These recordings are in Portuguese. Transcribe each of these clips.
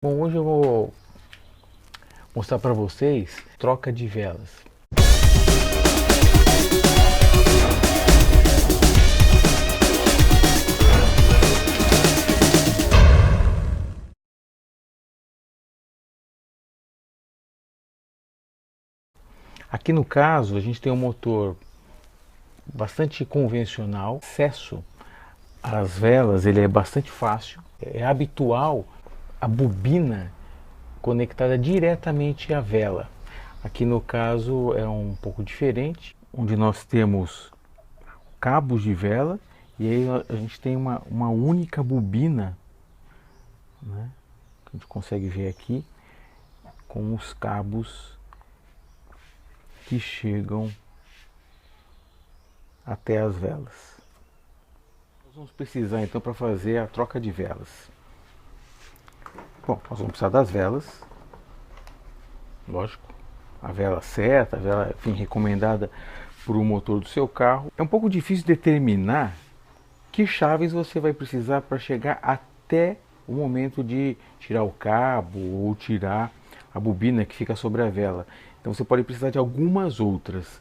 Bom, hoje eu vou mostrar para vocês troca de velas. Aqui no caso a gente tem um motor bastante convencional, acesso às velas ele é bastante fácil, é habitual a bobina conectada diretamente à vela. Aqui no caso é um pouco diferente, onde nós temos cabos de vela e aí a gente tem uma única bobina, né, que a gente consegue ver aqui, com os cabos que chegam até as velas. Nós vamos precisar então para fazer a troca de velas. Bom, nós vamos precisar das velas, lógico, a vela certa, a vela, enfim, recomendada para o motor do seu carro. É um pouco difícil determinar que chaves você vai precisar para chegar até o momento de tirar o cabo ou tirar a bobina que fica sobre a vela. Então você pode precisar de algumas outras,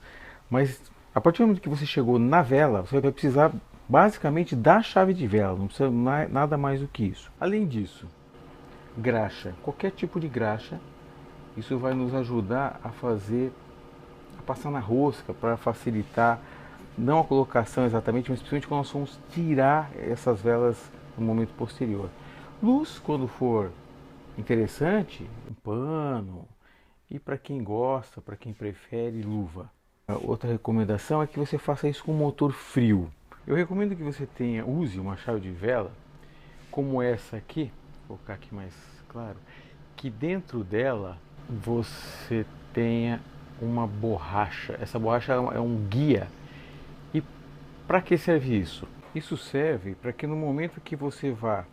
mas a partir do momento que você chegou na vela, você vai precisar basicamente da chave de vela, não precisa nada mais do que isso. Além disso, graxa, qualquer tipo de graxa, isso vai nos ajudar a fazer, a passar na rosca para facilitar, não a colocação exatamente, mas principalmente quando nós vamos tirar essas velas no momento posterior. Luz, quando for interessante, um pano, e para quem gosta, para quem prefere, luva. A outra recomendação é que você faça isso com motor frio. Eu recomendo que você use uma chave de vela como essa aqui, vou colocar aqui mais claro, que dentro dela você tenha uma borracha. Essa borracha é um guia. E para que serve isso? Isso serve para que no momento que você vá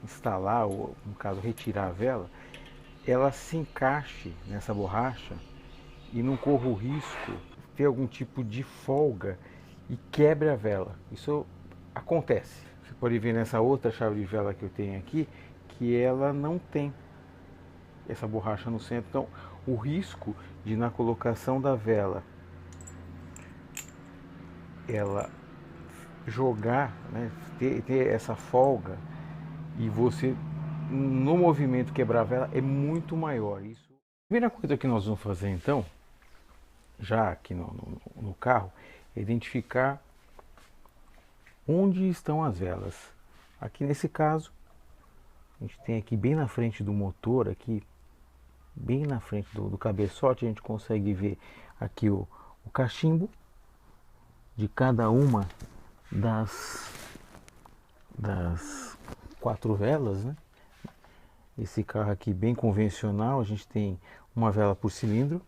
instalar, ou no caso retirar a vela, ela se encaixe nessa borracha e não corra o risco de ter algum tipo de folga e quebre a vela. Isso acontece. Você pode ver nessa outra chave de vela que eu tenho aqui que ela não tem essa borracha no centro. Então, o risco de na colocação da vela ela jogar, né, ter essa folga e você no movimento quebrar a vela é muito maior. Isso. A primeira coisa que nós vamos fazer então, já aqui no carro, é identificar onde estão as velas. Aqui nesse caso, a gente tem aqui bem na frente do motor, aqui bem na frente do cabeçote, a gente consegue ver aqui o cachimbo de cada uma das quatro velas, né? Esse carro aqui bem convencional, a gente tem uma vela por cilindro.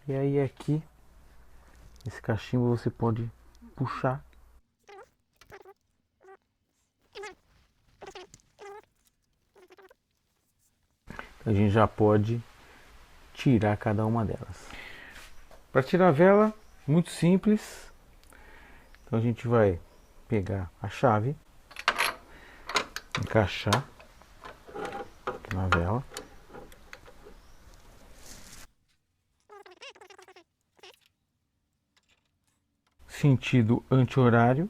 E aí aqui, esse cachimbo você pode puxar. A gente já pode tirar cada uma delas. Para tirar a vela, muito simples. Então a gente vai pegar a chave, encaixar aqui na vela. Sentido anti-horário.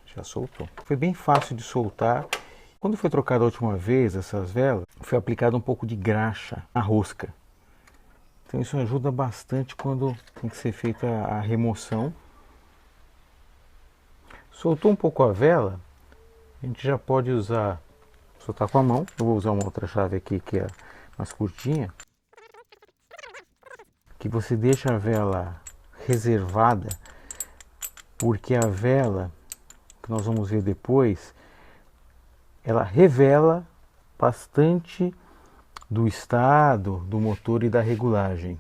Já soltou. Foi bem fácil de soltar. Quando foi trocada a última vez essas velas, foi aplicado um pouco de graxa na rosca. Então isso ajuda bastante quando tem que ser feita a remoção. Soltou um pouco a vela, a gente já pode usar, soltar com a mão. Eu vou usar uma outra chave aqui que é mais curtinha, que você deixa a vela reservada, porque a vela, que nós vamos ver depois, ela revela bastante do estado do motor e da regulagem.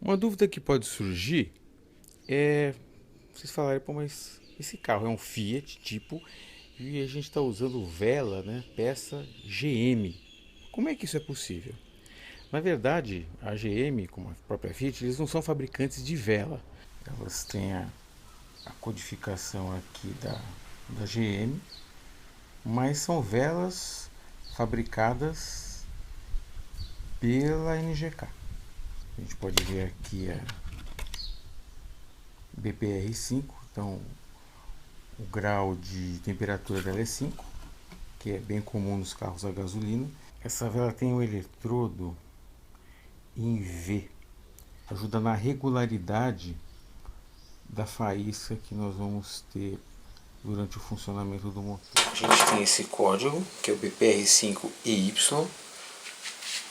Uma dúvida que pode surgir é vocês falarem, pô, mas esse carro é um Fiat tipo e a gente está usando vela, né? Peça GM. Como é que isso é possível? Na verdade, a GM, como a própria Fiat, eles não são fabricantes de vela. Elas têm a codificação aqui da GM, mas são velas fabricadas pela NGK. A gente pode ver aqui a BPR5, então o grau de temperatura dela é 5, que é bem comum nos carros a gasolina. Essa vela tem um eletrodo em V, ajuda na regularidade da faísca que nós vamos ter durante o funcionamento do motor. A gente tem esse código, que é o BPR5EY.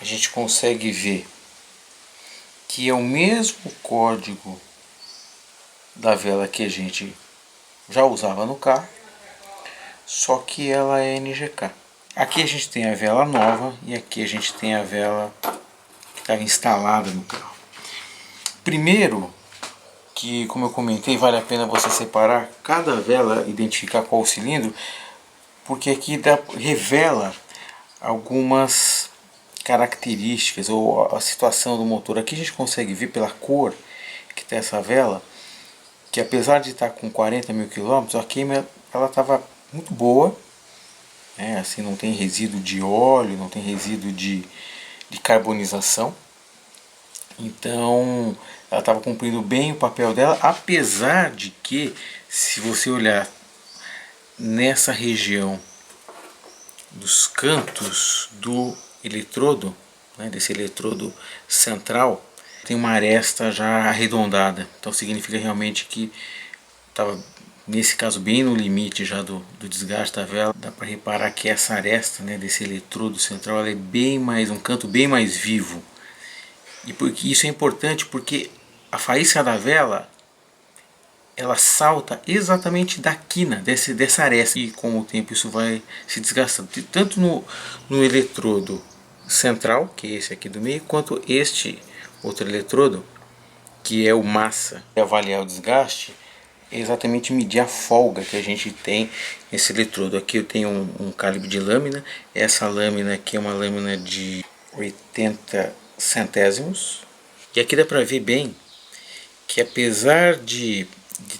A gente consegue ver que é o mesmo código da vela que a gente já usava no carro, só que ela é NGK. Aqui a gente tem a vela nova e aqui a gente tem a vela que estava instalada no carro. Primeiro, que como eu comentei, vale a pena você separar cada vela, identificar qual o cilindro, porque aqui revela algumas características ou a situação do motor. Aqui a gente consegue ver pela cor que tem essa vela, que apesar de estar com 40 mil quilômetros, a queima ela estava muito boa, né? Assim, não tem resíduo de óleo, não tem resíduo de carbonização. Então ela estava cumprindo bem o papel dela, apesar de que, se você olhar nessa região dos cantos do eletrodo, né, desse eletrodo central, tem uma aresta já arredondada. Então significa realmente que estava, nesse caso, bem no limite já do desgaste da vela. Dá para reparar que essa aresta, né, desse eletrodo central, ela é bem mais, um canto bem mais vivo. E porque isso é importante, porque a faísca da vela ela salta exatamente da quina dessa aresta, e com o tempo isso vai se desgastando, tanto no eletrodo central, que é esse aqui do meio, quanto este outro eletrodo, que é o massa. Avaliar o desgaste é exatamente medir a folga que a gente tem nesse eletrodo. Aqui eu tenho um calibre de lâmina, essa lâmina aqui é uma lâmina de 80 centésimos, e aqui dá para ver bem que, apesar de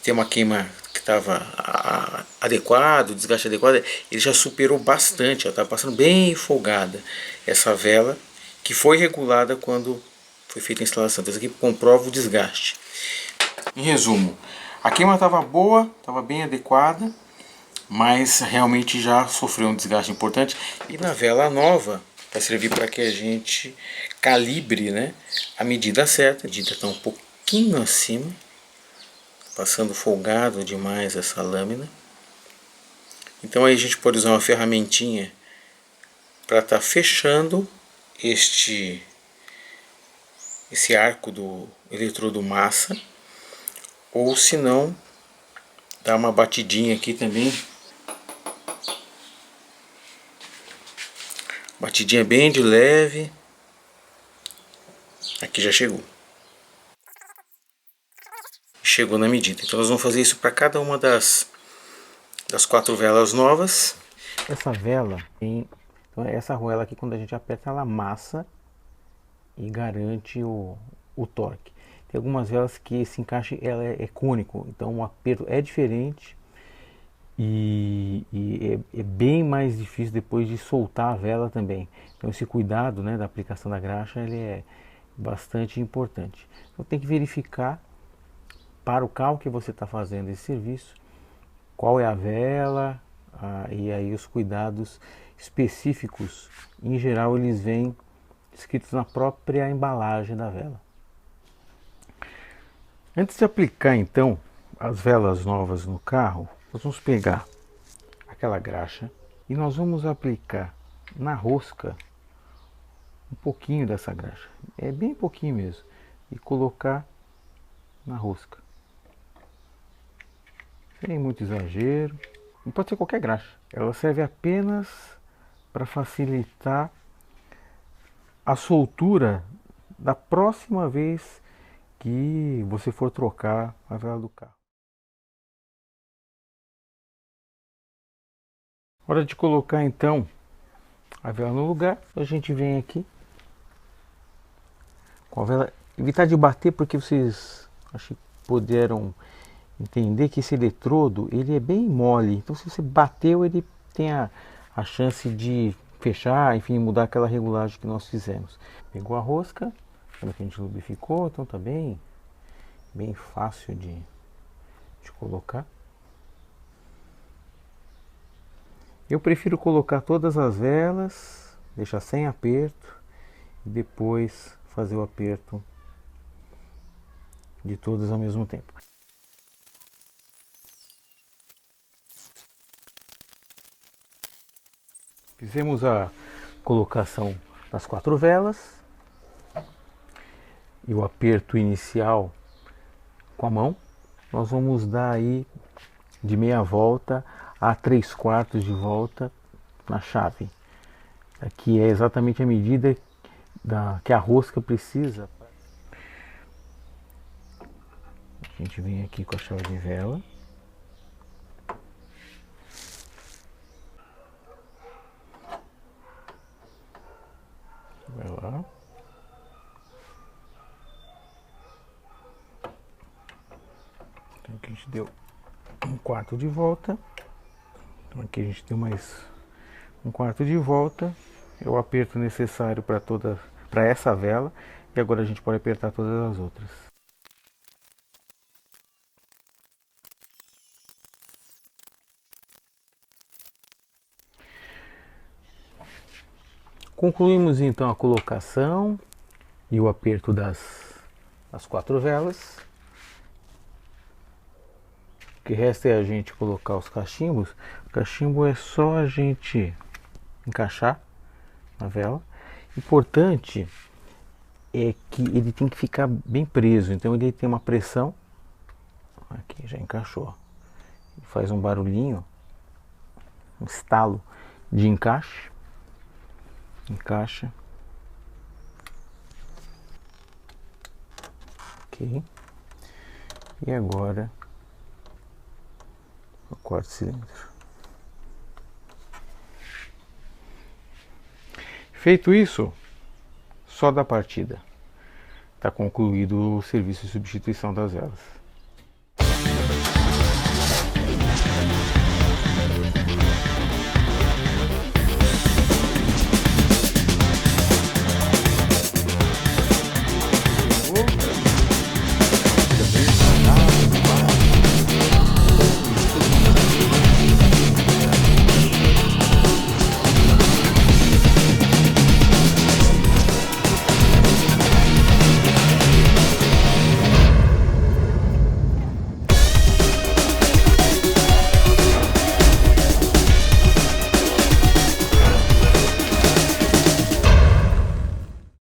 ter uma queima que estava adequado, desgaste adequado, ele já superou bastante, ela estava passando bem folgada essa vela, que foi regulada quando foi feita a instalação. Então, isso aqui comprova o desgaste. Em resumo, a queima estava boa, estava bem adequada, mas realmente já sofreu um desgaste importante. E na vela nova vai servir para que a gente calibre, né, a medida certa. A medida está um pouquinho acima, passando folgado demais essa lâmina. Então aí a gente pode usar uma ferramentinha para estar fechando esse arco do eletrodo massa, ou se não, dar uma batidinha aqui também, batidinha bem de leve. Aqui já chegou na medida. Então nós vamos fazer isso para cada uma das 4 velas novas. Essa vela tem, então essa arruela aqui, quando a gente aperta, ela amassa e garante o torque. Tem algumas velas que esse encaixe ela é cônico, então o aperto é diferente e é bem mais difícil depois de soltar a vela também. Então esse cuidado, né, da aplicação da graxa, ele é bastante importante. Então tem que verificar, para o carro que você está fazendo esse serviço, qual é a vela, e aí os cuidados específicos, em geral, eles vêm escritos na própria embalagem da vela. Antes de aplicar então as velas novas no carro, nós vamos pegar aquela graxa e nós vamos aplicar na rosca um pouquinho dessa graxa, é bem pouquinho mesmo, e colocar na rosca, sem muito exagero. Não pode ser qualquer graxa, ela serve apenas para facilitar a soltura da próxima vez que você for trocar a vela do carro. Hora de colocar então a vela no lugar. A gente vem aqui com a vela, evitar de bater, porque vocês acho que puderam entender que esse eletrodo ele é bem mole, então se você bateu ele tem a chance de fechar, enfim, mudar aquela regulagem que nós fizemos. Pegou a rosca, como que a gente lubrificou, então tá bem fácil de colocar. Eu prefiro colocar todas as velas, deixar sem aperto e depois fazer o aperto de todas ao mesmo tempo. Fizemos a colocação das 4 velas e o aperto inicial com a mão. Nós vamos dar aí de meia volta a 3/4 de volta na chave. Aqui é exatamente a medida que a rosca precisa. A gente vem aqui com a chave de vela. Vai lá. Então aqui a gente deu 1/4 de volta. Então aqui a gente deu mais 1/4 de volta. É o aperto necessário para essa vela. E agora a gente pode apertar todas as outras. Concluímos então a colocação e o aperto das 4 velas. O que resta é a gente colocar os cachimbos. O cachimbo é só a gente encaixar na vela. Importante é que ele tem que ficar bem preso, então ele tem uma pressão. Aqui já encaixou. Ele faz um barulhinho, um estalo de encaixe. Encaixa. Ok. E agora o 4º cilindro. Feito isso, só da partida está concluído o serviço de substituição das velas.